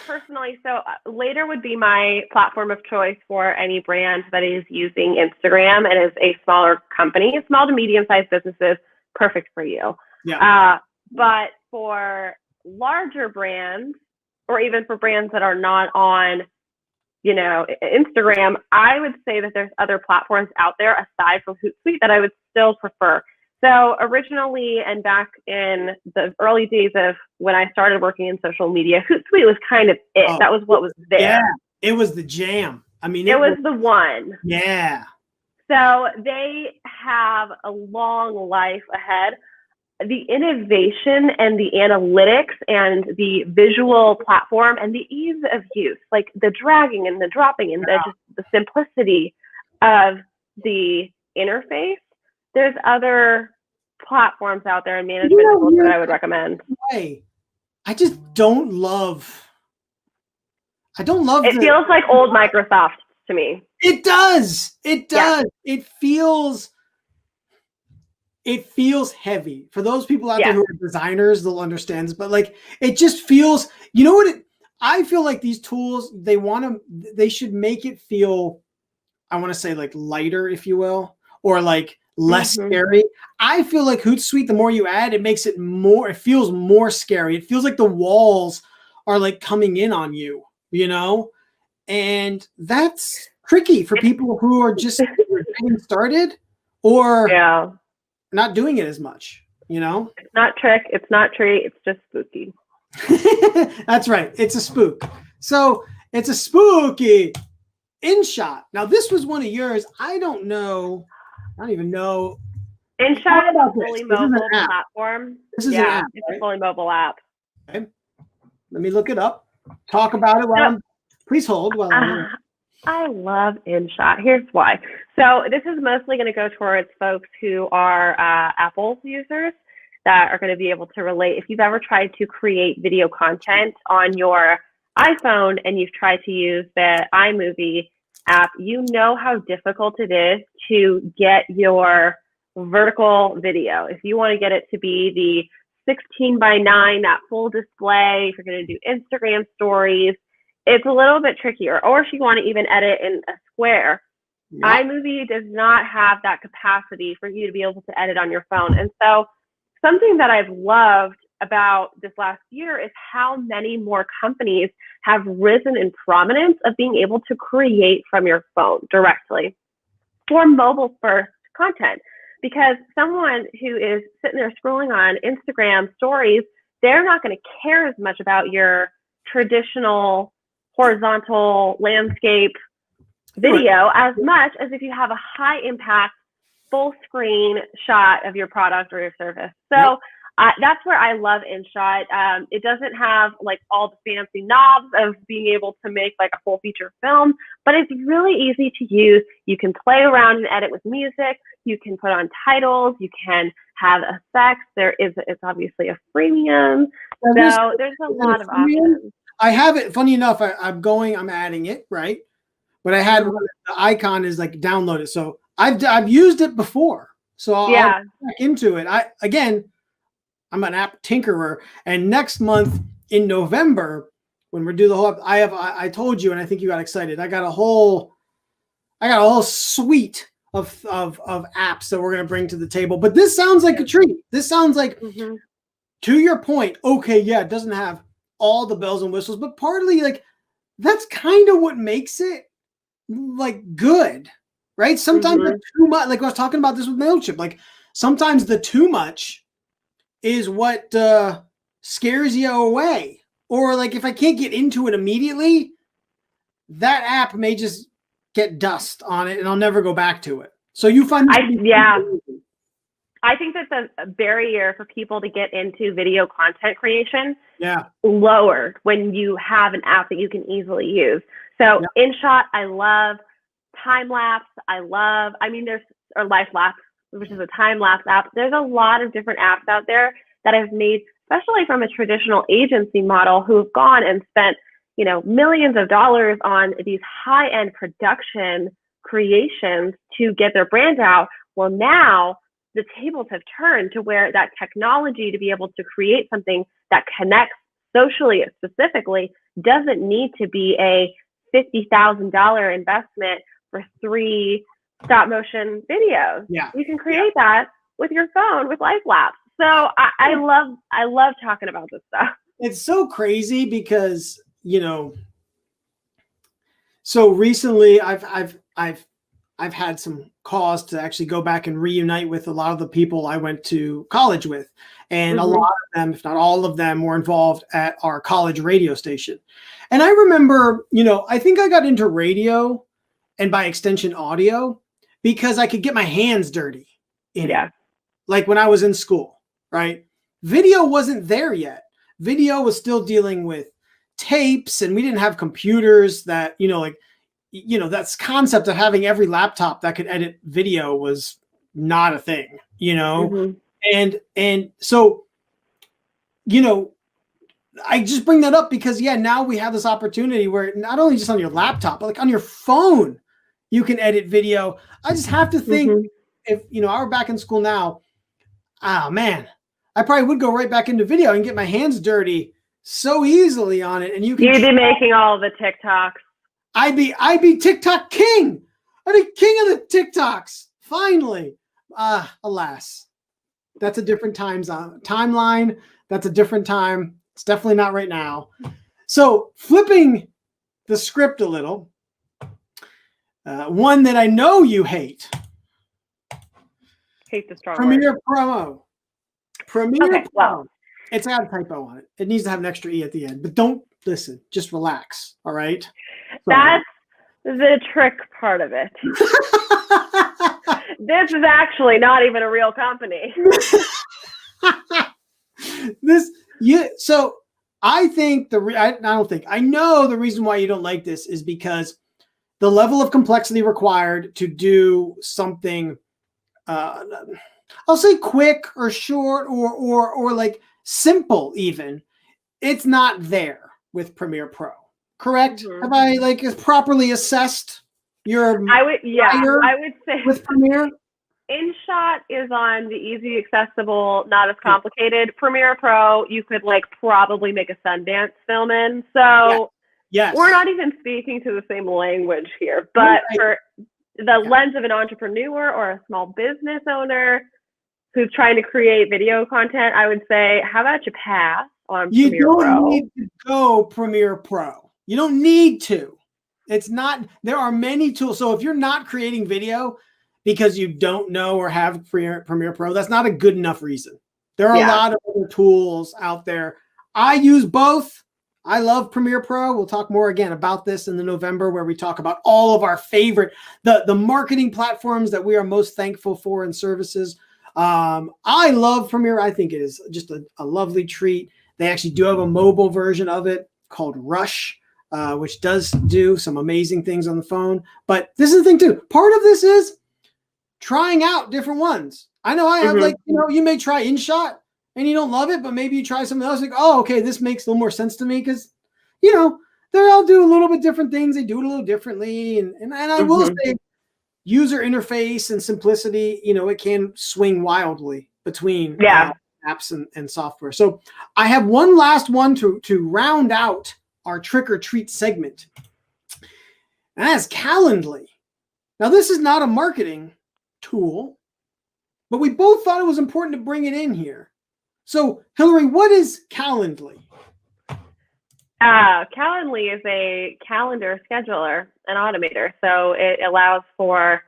Personally, so Later would be my platform of choice for any brand that is using Instagram and is a smaller company. Small to medium-sized businesses, perfect for you. Yeah. But for larger brands, or even for brands that are not on Instagram, I would say that there's other platforms out there aside from Hootsuite that I would still prefer. So originally, and back in the early days of when I started working in social media, Hootsuite was kind of it. That was what was there. Yeah, it was the jam. I mean, it was the one. Yeah. So they have a long life ahead. the innovation and the analytics and the visual platform and the ease of use, like the dragging and the dropping and just the simplicity of the interface. There's other platforms out there and management tools that I would recommend. I just don't love. I don't love it. Feels like old Microsoft to me. It does. It does. Yeah. It feels heavy. For those people out there who are designers, they'll understand this, but like it just feels, you know what I feel like these tools, they should make it feel, I want to say like lighter, if you will, or like less scary. I feel like Hootsuite, the more you add, it makes it feels more scary. It feels like the walls are like coming in on you, you know? And that's tricky for people who are just getting started or not doing it as much, you know? It's not trick. It's not treat. It's just spooky. That's right. It's a spook. So it's a spooky InShot. Now, this was one of yours. I don't even know. InShot is a fully mobile platform. This is an app, it's a fully mobile app. Okay. Let me look it up. Talk about it please hold while I'm I love InShot. Here's why. So this is mostly going to go towards folks who are Apple users that are going to be able to relate. If you've ever tried to create video content on your iPhone and you've tried to use the iMovie app, you know how difficult it is to get your vertical video. If you want to get it to be the 16:9, that full display, if you're going to do Instagram stories, it's a little bit trickier. Or if you want to even edit in a square, iMovie does not have that capacity for you to be able to edit on your phone. And so something that I've loved about this last year is how many more companies have risen in prominence of being able to create from your phone directly for mobile first content. Because someone who is sitting there scrolling on Instagram stories, they're not going to care as much about your traditional horizontal landscape video as much as if you have a high impact full screen shot of your product or your service. So that's where I love InShot. It doesn't have like all the fancy knobs of being able to make like a full feature film, but it's really easy to use. You can play around and edit with music. You can put on titles. You can have effects. It's obviously a freemium. So there's a lot of options. I have it. Funny enough, I'm adding it, right? But I had the icon is like download it. So I've used it before. So I'll back into it. I'm an app tinkerer, and next month in November, when we do the whole, I told you, and I think you got excited. I got a whole suite of apps that we're gonna bring to the table. But this sounds like a treat. This sounds like, to your point. Okay, yeah, it doesn't have all the bells and whistles, but partly like that's kind of what makes it like good, right? Sometimes the too much, like I was talking about this with MailChimp, like sometimes the too much is what scares you away. Or like if I can't get into it immediately, that app may just get dust on it and I'll never go back to it. So you find I think that's a barrier for people to get into video content creation. Lowered when you have an app that you can easily use. So InShot, I love. Time lapse, there's Life Lapse, which is a time lapse app. There's a lot of different apps out there that I've made, especially from a traditional agency model, who have gone and spent, millions of dollars on these high-end production creations to get their brand out. Well, now the tables have turned to where that technology to be able to create something that connects socially specifically doesn't need to be a $50,000 investment for 3 stop motion videos. You can create that with your phone with Life Lapse. So I love talking about this stuff. It's so crazy because, so recently I've had some cause to actually go back and reunite with a lot of the people I went to college with. And a lot of them, if not all of them, were involved at our college radio station. And I remember, I think I got into radio and by extension audio because I could get my hands dirty in it. Like when I was in school. right? Video wasn't there yet. Video was still dealing with tapes, and we didn't have computers that, that's concept of having every laptop that could edit video was not a thing, and so, I just bring that up because now we have this opportunity where not only just on your laptop, but like on your phone, you can edit video. I just have to think if, I were back in school now, oh man, I probably would go right back into video and get my hands dirty so easily on it. And you'd be making all the TikToks. I'd be TikTok king. I'd be king of the TikToks. Finally. Alas, that's a different timeline. That's a different time. It's definitely not right now. So flipping the script a little, one that I know you hate. Hate the strong Premiere word. Pro. Premiere Pro. Well, it's got a typo on it. It needs to have an extra E at the end. But don't listen. Just relax. All right? So, that's the trick part of it. This is actually not even a real company. So I think I know the reason why you don't like this is because the level of complexity required to do something, I'll say quick or short or like simple even, it's not there with Premiere Pro. Correct? Have I properly assessed your? I would say with Premiere. InShot is on the easy, accessible, not as complicated. Premiere Pro, you could probably make a Sundance film in. So we're not even speaking to the same language here. But for the lens of an entrepreneur or a small business owner who's trying to create video content, I would say, how about you pass on Premiere Pro? You don't need to go Premiere Pro. You don't need to. It's not. There are many tools. So if you're not creating video because you don't know or have Premiere Pro, that's not a good enough reason. There are a lot of other tools out there. I use both. I love Premiere Pro. We'll talk more again about this in the November where we talk about all of our favorite, the marketing platforms that we are most thankful for and services. I love Premiere. I think it is just a lovely treat. They actually do have a mobile version of it called Rush, which does do some amazing things on the phone. But this is the thing too. Part of this is trying out different ones. I know I have you may try InShot and you don't love it, but maybe you try something else. Okay, this makes a little more sense to me because, they all do a little bit different things. They do it a little differently. And I will say user interface and simplicity, it can swing wildly between apps and software. So I have one last one to round out our trick or treat segment. And that's Calendly. Now, this is not a marketing tool, but we both thought it was important to bring it in here. So, Hillary, what is Calendly? Calendly is a calendar scheduler and automator. So it allows for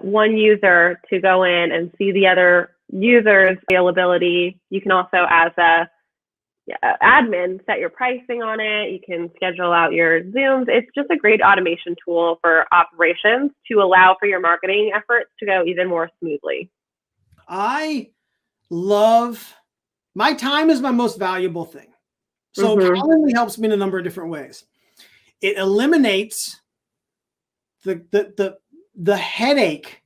one user to go in and see the other user's availability. You can also, as a admin, set your pricing on it. You can schedule out your Zooms. It's just a great automation tool for operations to allow for your marketing efforts to go even more smoothly. My time is my most valuable thing. So Calendly helps me in a number of different ways. It eliminates the headache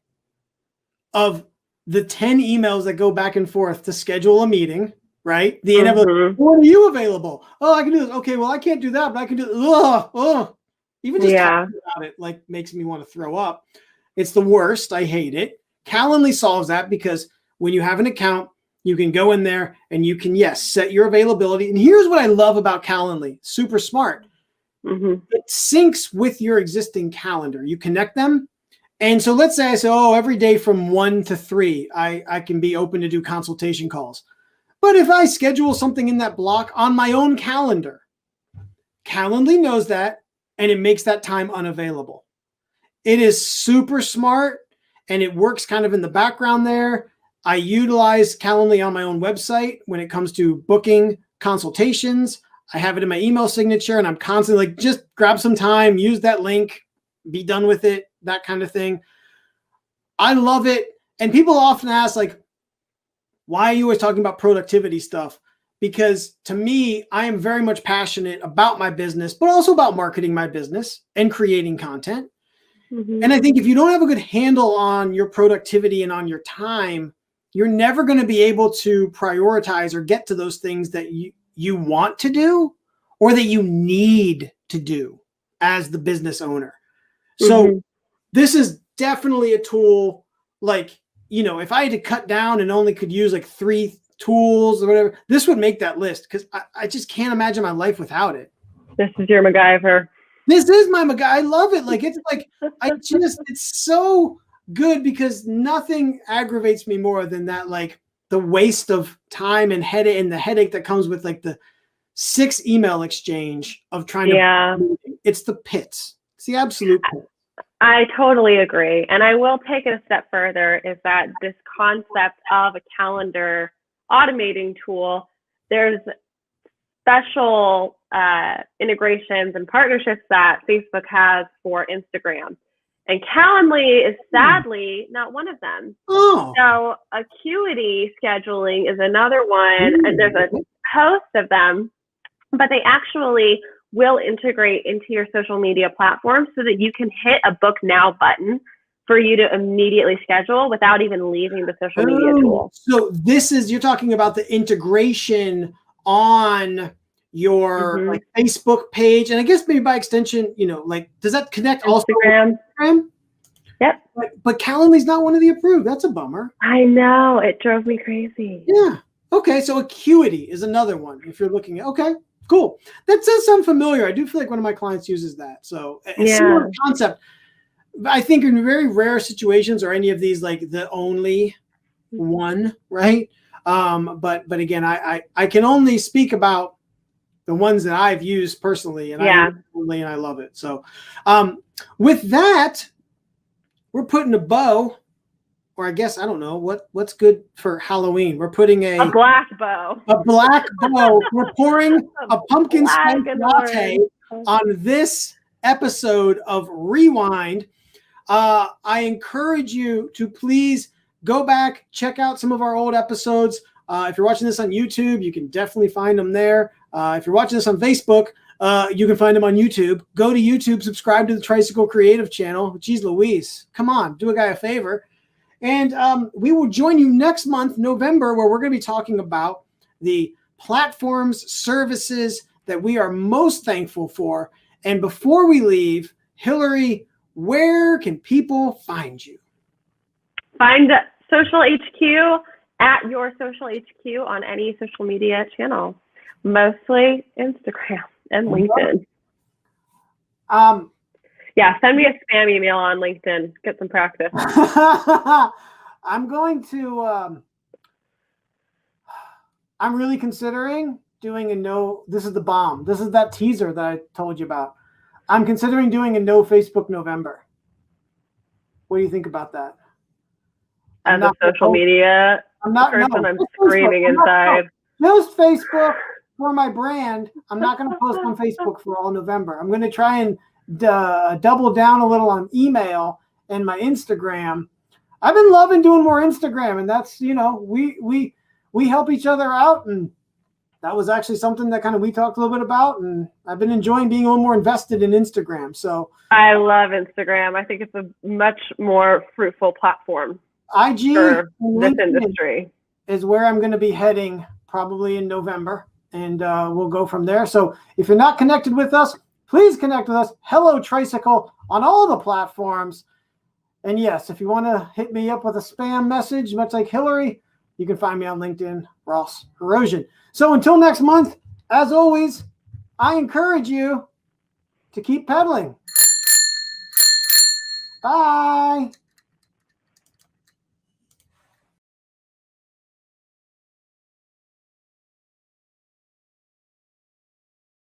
of the 10 emails that go back and forth to schedule a meeting, right? The inevitable, when are you available? Oh, I can do this. Okay, well, I can't do that, but I can do it. Even just talking about it makes me want to throw up. It's the worst. I hate it. Calendly solves that because when you have an account, you can go in there and you can, set your availability. And here's what I love about Calendly. Super smart. It syncs with your existing calendar. You connect them. And so let's say I say, every day from 1 to 3, I can be open to do consultation calls. But if I schedule something in that block on my own calendar, Calendly knows that and it makes that time unavailable. It is super smart and it works kind of in the background there. I utilize Calendly on my own website when it comes to booking consultations. I have it in my email signature and I'm constantly just grab some time, use that link, be done with it, that kind of thing. I love it. And people often ask Why are you always talking about productivity stuff? Because to me, I am very much passionate about my business, but also about marketing my business and creating content. Mm-hmm. And I think if you don't have a good handle on your productivity and on your time, you're never going to be able to prioritize or get to those things that you want to do or that you need to do as the business owner. So this is definitely a tool. Like, if I had to cut down and only could use like 3 tools or whatever, this would make that list, because I just can't imagine my life without it. This is your MacGyver. This is my MacGyver. I love it. Like, it's like, it's so good, because nothing aggravates me more than that, like the waste of time and headache, and the headache that comes with like the 6 email exchange of trying to, it's the pits. It's the absolute pits. I totally agree. And I will take it a step further, is that this concept of a calendar automating tool, there's special integrations and partnerships that Facebook has for Instagram. And Calendly is sadly not one of them. Oh. So Acuity scheduling is another one, and there's a host of them, but they actually will integrate into your social media platform so that you can hit a book now button for you to immediately schedule without even leaving the social media tool. So you're talking about the integration on your like Facebook page, and I guess maybe by extension, like, does that connect Instagram? Also to Instagram? Yep. But Calendly's not one of the approved. That's a bummer. I know, it drove me crazy. Yeah. Okay. So Acuity is another one if you're looking at. Okay. Cool. That does sound familiar. I do feel like one of my clients uses that. So a similar concept. I think in very rare situations are any of these like the only one, right? But again, I can only speak about the ones that I've used personally, and I love it. So with that, we're putting a bow, or I guess, I don't know what's good for Halloween. We're putting a black bow. A black bow. We're pouring a pumpkin spice latte on this episode of Rewind. I encourage you to please go back, check out some of our old episodes. If you're watching this on YouTube, you can definitely find them there. If you're watching this on Facebook, you can find them on YouTube. Go to YouTube, subscribe to the Tricycle Creative channel. Jeez Louise, come on, do a guy a favor. And we will join you next month, November, where we're going to be talking about the platforms, services that we are most thankful for. And before we leave, Hillary, where can people find you? Find Social HQ at your Social HQ on any social media channel, mostly Instagram and LinkedIn. Send me a spam email on LinkedIn. Get some practice. I'm going to, I'm really considering doing this is the bomb. This is that teaser that I told you about. I'm considering doing a no Facebook November. What do you think about that? As a social media person, I'm screaming inside. Just Facebook for my brand. I'm not going to post on Facebook for all November. I'm going to try and double down a little on email and my Instagram. I've been loving doing more Instagram, and that's, we help each other out, and that was actually something that kind of we talked a little bit about, and I've been enjoying being a little more invested in Instagram. So I love Instagram. I think it's a much more fruitful platform. IG for this industry is where I'm going to be heading probably in November, and we'll go from there. So if you're not connected with us, please connect with us. Hello Tricycle on all the platforms. And yes, if you want to hit me up with a spam message, much like Hillary, you can find me on LinkedIn, Ross Erosion. So until next month, as always, I encourage you to keep pedaling. Bye.